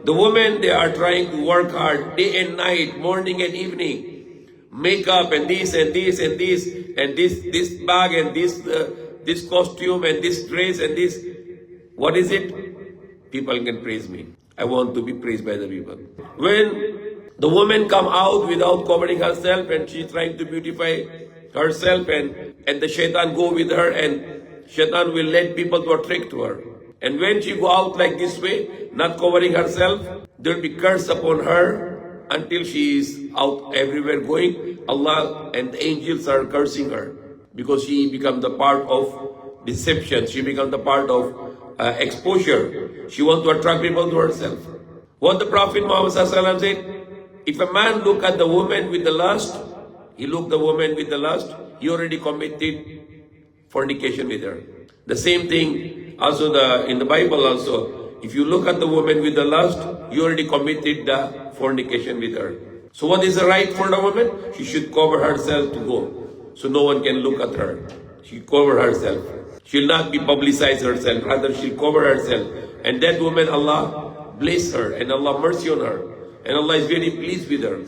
The women, they are trying to work hard day and night, morning and evening. Makeup and this and this and this and this bag and this costume and this dress and this. What is it? People can praise me. I want to be praised by the people. When the woman come out without covering herself and she's trying to beautify herself and the shaitan go with her and shaitan will let people to attract to her. And when she go out like this way, not covering herself, there will be curse upon her until she is out everywhere going. Allah and the angels are cursing her because she become the part of deception. She become the part of exposure. She want to attract people to herself. What the Prophet Muhammad ﷺ said, if a man look at the woman with the lust, he look the woman with the lust, he already committed fornication with her. The same thing also in the Bible also. If you look at the woman with the lust, you already committed the fornication with her. So what is the right for the woman? She should cover herself to go. So no one can look at her. She cover herself. She'll not be publicized herself. Rather, she'll cover herself. And that woman, Allah bless her. And Allah mercy on her. And Allah is very pleased with her.